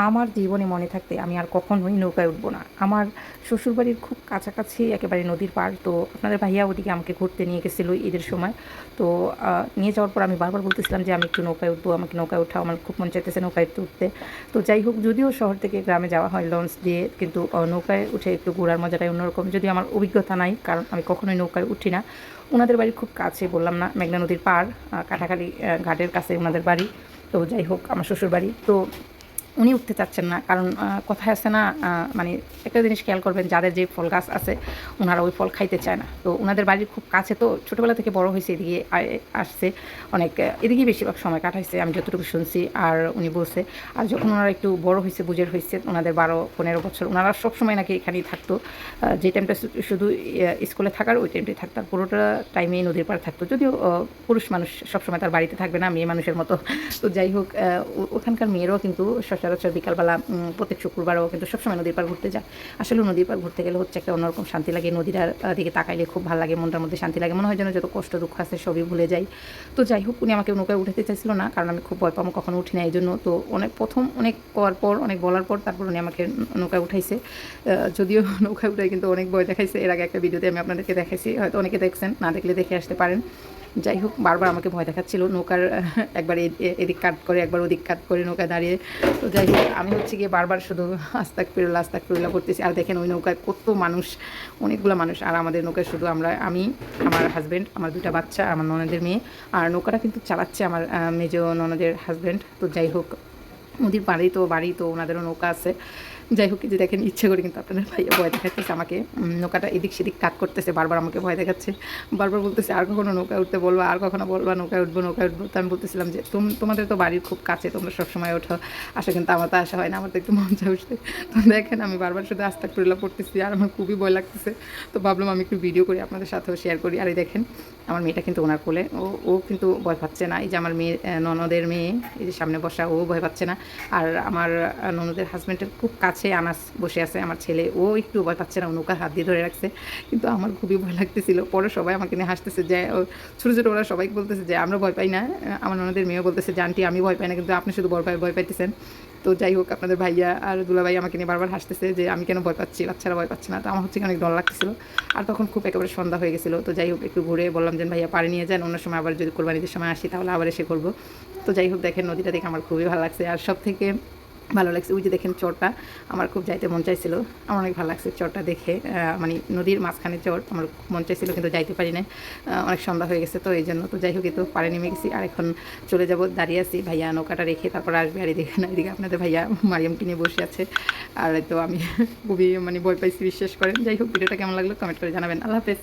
আমার জীবনে মনে থাকতে আমি আর কখনোই নৌকায় উঠবো না। আমার শ্বশুরবাড়ির খুব কাছাকাছি একেবারে নদীর পাড়। তো আপনাদের ভাইয়া ওদিকে আমাকে ঘুরতে নিয়ে গেছিল ঈদের সময়। তো নিয়ে যাওয়ার পর আমি বারবার বলতেছিলাম যে আমি একটু নৌকায় উঠবো, আমাকে নৌকায় ওঠাও, আমার খুব মন চাইতেছে নৌকায় উঠতে। তো যাই হোক, যদিও শহর থেকে গ্রামে যাওয়া হয় লঞ্চ দিয়ে, কিন্তু নৌকায় উঠে একটু ঘোরার মজাটাই অন্যরকম। যদিও আমার অভিজ্ঞতা নাই, কারণ আমি কখনোই নৌকায় উঠি না। ওনাদের বাড়ির খুব কাছে, বললাম না, মেঘনা নদীর পাড়, কাটাখালী ঘাটের কাছে ওনাদের বাড়ি। তো যাই হোক, আমার শ্বশুরবাড়ি। তো উনি উঠতে চাচ্ছেন না, কারণ কথায় আছে না, মানে একটা জিনিস খেয়াল করবেন, যাদের যে ফল গাছ আছে ওনারা ওই ফল খাইতে চায় না। তো ওনাদের বাড়ির খুব কাছে, তো ছোটোবেলা থেকে বড় হয়েছে এদিকে, আসছে অনেক, এদিকেই বেশিরভাগ সময় কাটাইছে আমি যতটুকু শুনছি। আর উনি বলছে, আর যখন ওনারা একটু বড় হয়েছে, বুঝের হয়েছে, ওনাদের 12-15 বছর, ওনারা সবসময় নাকি এখানেই থাকতো। যে টাইমটা শুধু স্কুলে থাকার ওই টাইমটাই থাকতো, আর পুরোটা টাইমেই নদীর পাড়ে থাকতো। যদিও পুরুষ মানুষ সবসময় তার বাড়িতে থাকবে না, মেয়ে মানুষের মতো। তো যাই হোক, ওখানকার মেয়েরাও কিন্তু সচরাচর বিকালবেলা প্রত্যেক শুক্রবারও কিন্তু সবসময় নদীর পাড় ঘুরতে যায়। আসলে নদীর পাড় ঘুরতে গেলে হচ্ছে একটা অন্যরকম শান্তি লাগে, নদীটার দিকে তাকাইলে খুব ভালো লাগে, মনটার মধ্যে শান্তি লাগে, মনে হয় যেন যত কষ্ট দুঃখ আছে সবই ভুলে যাই। তো যাই হোক, উনি আমাকে নৌকায় উঠাতে চাইছিল না, কারণ আমি খুব ভয় পাবো, কখনো উঠি না এই জন্য। তো প্রথম অনেক করার পর, অনেক বলার পর তারপর উনি আমাকে নৌকায় উঠাইছে। যদিও নৌকায় উঠাই কিন্তু অনেক ভয় দেখাইছে, এর আগে একটা ভিডিওতে আমি আপনাদেরকে দেখাইছি, হয়তো অনেকে দেখছেন, না দেখলে দেখে আসতে পারেন। যাই হোক, বারবার আমাকে ভয় দেখাচ্ছিল নৌকার, একবার এদিক কাট করে, একবার ওদিক কাট করে নৌকায় দাঁড়িয়ে। তো যাই হোক, আমি হচ্ছে গিয়ে বারবার শুধু আস্তাক ফিরুল্লাহ করতেছি। আর দেখেন ওই নৌকায় কত মানুষ, অনেকগুলো মানুষ। আর আমাদের নৌকায় শুধু আমি, আমার হাজব্যান্ড, আমার 2টা বাচ্চা, আমার ননদের মেয়ে। আর নৌকাটা কিন্তু চালাচ্ছে আমার মেজ ননদের হাজব্যান্ড। তো যাই হোক, নদীর পাড়েই তো বাড়ি, তো ওনাদেরও নৌকা আছে। যাই হোক, যে দেখেন, ইচ্ছে করে কিন্তু আপনাদের ভাইয়া ভয় দেখাচ্ছে আমাকে, নৌকাটা এদিক সেদিক কাট করতেছে, বারবার আমাকে ভয় দেখাচ্ছে, বারবার বলতেছে আর কখনো নৌকায় উঠতে বলবো, আর কখনো বলবা নৌকায় উঠবো, নৌকায় উঠবো। তো আমি বলতেছিলাম যে তোমাদের তো বাড়ির খুব কাছে, তোমরা সবসময় ওঠো, আসো, কিন্তু আমার তো আসা হয় না, আমার তো একটু মন চায় উঠতে। তো দেখেন, আমি বারবার শুধু আস্তাগফিরুল্লাহ পড়তেছি, আর আমার খুবই ভয় লাগতেছে। তো ভাবলাম আমি একটু ভিডিও করি, আপনাদের সাথেও শেয়ার করি। আর এই দেখেন, আমার মেয়েটা কিন্তু ওনার কোলে, ও কিন্তু ভয় পাচ্ছে না। এই যে আমার মেয়ে, ননদের মেয়ে, এই যে সামনে বসা, ও ভয় পাচ্ছে না। আর আমার ননদের হাজব্যান্ডের খুব কাছে আনাস বসে আছে, আমার ছেলে, ও একটু ভয় পাচ্ছে না, নৌকার হাত দিয়ে ধরে রাখছে। কিন্তু আমার খুবই ভয় লাগতেছিল। পরে সবাই আমাকে নিয়ে হাসতেছে, যে ছোটো ছোটো ওরা সবাই বলতেছে যে আমরা ভয় পাই না। আমার ননদের মেয়েও বলতেছে যে আন্টি আমি ভয় পাই না, কিন্তু আপনি শুধু ভয় পাইতেছেন। তো যাই হোক, আপনাদের ভাইয়া আর দুলাভাই আমাকে নিয়ে বারবার হাসতেছে যে আমি কেন ভয় পাচ্ছি, বাচ্চারা ভয় পাচ্ছে না। তো আমার হচ্ছে অনেক ডর লাগতেছিল। আর তখন খুব একেবারে সন্ধ্যা হয়ে গেছিলো। তো যাই হোক, একটু ঘুরে বললাম যে ভাইয়া পাড়ে নিয়ে যান, অন্য সময় আবার যদি কোরবানিদের সময় আসি তাহলে আবার এসে করবো। তো যাই হোক, দেখেন নদীটা দেখে আমার খুবই ভালো লাগছে। আর সব থেকে ভালো লাগছে ওই যে দেখেন চরটা, আমার খুব যাইতে মন চাইছিল, আমার অনেক ভালো লাগছে চরটা দেখে। মানে নদীর মাঝখানে চর, আমার খুব মন চাইছিল, কিন্তু যাইতে পারি না, অনেক সন্ধ্যা হয়ে গেছে, তো এই জন্য। তো যাই হোক, তো পাড়ে নেমে গেছি, আর এখন চলে যাব, দাঁড়িয়ে আছি, ভাইয়া নৌকাটা রেখে তারপর আসবে। আর এদিকে না, এদিকে আপনাদের ভাইয়া মারিয়ামকে নিয়ে বসে আছে। আর তো আমি খুবই ভয় পাইছি, বিশ্বাস করেন। যাই হোক, ভিডিওটা কেমন লাগলো কমেন্ট করে জানাবেন। আল্লাহ হাফেজ।